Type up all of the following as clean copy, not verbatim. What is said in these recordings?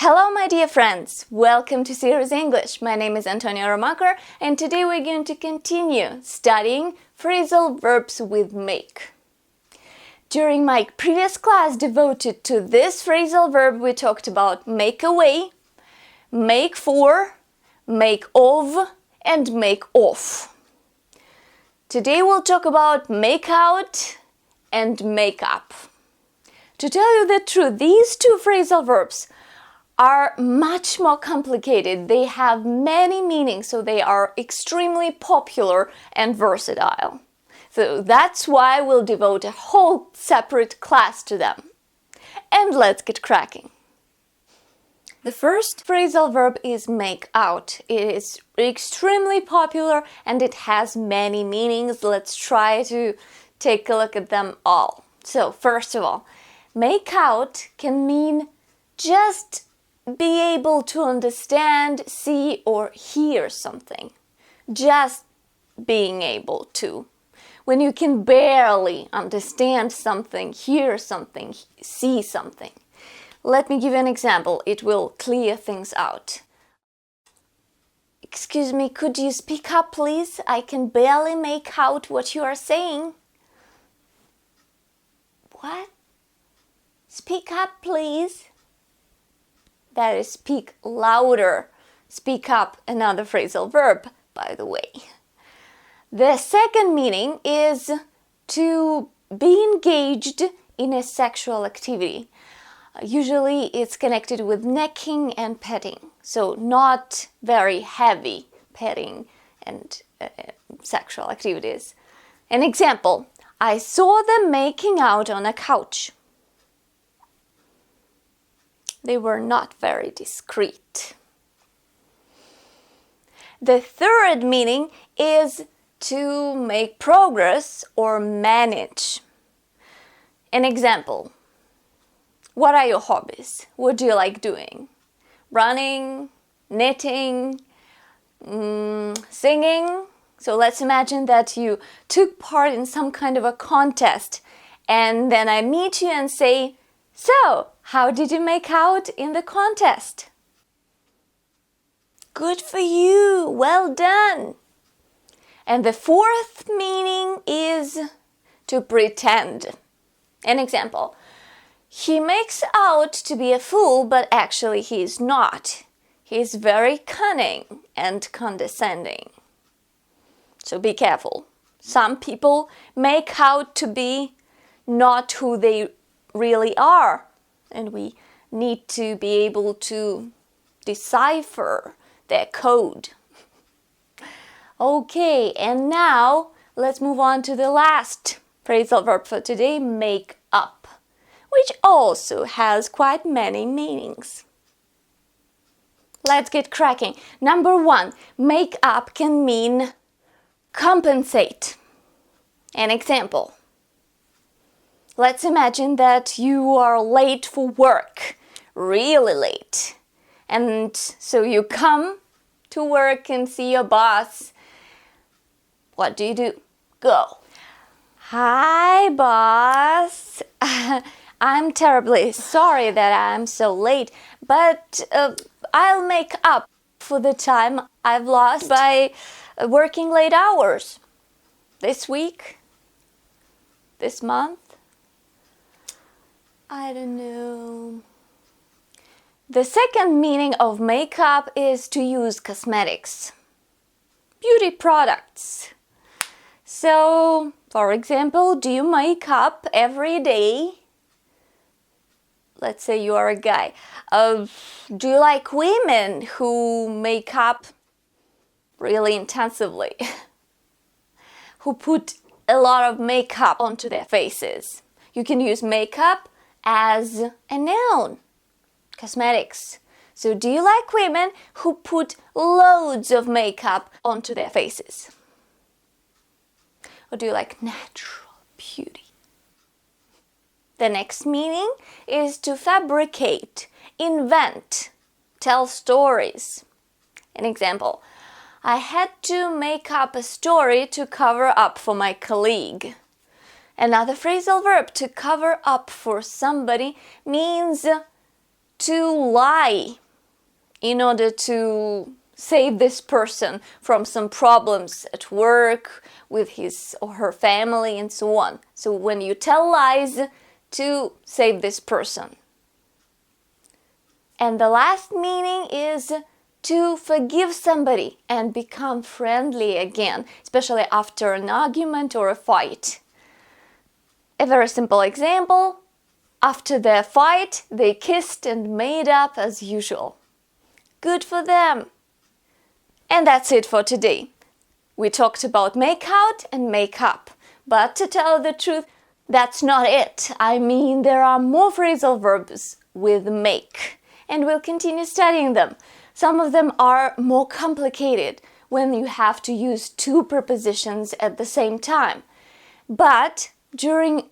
Hello my dear friends, welcome to Serious English. My name is Antonia Romaker and today we're going to continue studying phrasal verbs with make. During my previous class devoted to this phrasal verb, we talked about make away, make for, make of, and make off. Today we'll talk about make out and make up. To tell you the truth, these two phrasal verbs are much more complicated. They have many meanings, so they are extremely popular and versatile. So that's why we'll devote a whole separate class to them. And let's get cracking. The first phrasal verb is make out. It is extremely popular and it has many meanings. Let's try to take a look at them all. So first of all, make out can mean just be able to understand, see, or hear something. Just being able to. When you can barely understand something, hear something, see something. Let me give you an example. It will clear things out. Excuse me, could you speak up, please? I can barely make out what you are saying. What? Speak up, please. That is speak louder. Speak up, another phrasal verb, by the way. The second meaning is to be engaged in a sexual activity. Usually it's connected with necking and petting, so not very heavy petting and sexual activities. An example, I saw them making out on a couch. They were not very discreet. The third meaning is to make progress or manage. An example, what are your hobbies? What do you like doing? Running, knitting, singing? So let's imagine that you took part in some kind of a contest and then I meet you and say, so, how did you make out in the contest? Good for you, well done. And the fourth meaning is to pretend. An example, he makes out to be a fool, but actually he is not. He is very cunning and condescending. So be careful. Some people make out to be not who they really are, and we need to be able to decipher their code. Okay, and now let's move on to the last phrasal verb for today, make up, which also has quite many meanings. Let's get cracking. Number one, make up can mean compensate. An example. Let's imagine that you are late for work, really late. And so you come to work and see your boss. What do? Go. Hi, boss. I'm terribly sorry that I'm so late, but I'll make up for the time I've lost by working late hours. This week? This month? I don't know. The second meaning of makeup is to use cosmetics, beauty products. So, for example, do you make up every day? Let's say you are a guy. Do you like women who make up really intensively? Who put a lot of makeup onto their faces? You can use makeup as a noun, cosmetics. So do you like women who put loads of makeup onto their faces? Or do you like natural beauty? The next meaning is to fabricate, invent, tell stories. An example, I had to make up a story to cover up for my colleague. Another phrasal verb, to cover up for somebody, means to lie in order to save this person from some problems at work, with his or her family, and so on. So when you tell lies to save this person. And the last meaning is to forgive somebody and become friendly again, especially after an argument or a fight. A very simple example: after their fight, they kissed and made up as usual. Good for them! And that's it for today. We talked about make out and make up. But to tell the truth, that's not it. I mean, there are more phrasal verbs with make, and we'll continue studying them. Some of them are more complicated when you have to use two prepositions at the same time. But during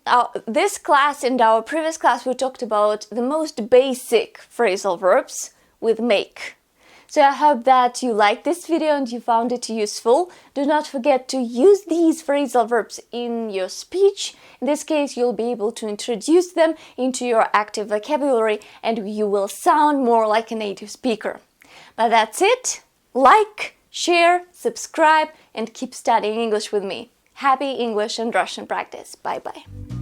this class and our previous class, we talked about the most basic phrasal verbs with make. So I hope that you liked this video and you found it useful. Do not forget to use these phrasal verbs in your speech. In this case, you'll be able to introduce them into your active vocabulary and you will sound more like a native speaker. But that's it. Like, share, subscribe, and keep studying English with me. Happy English and Russian practice. Bye-bye.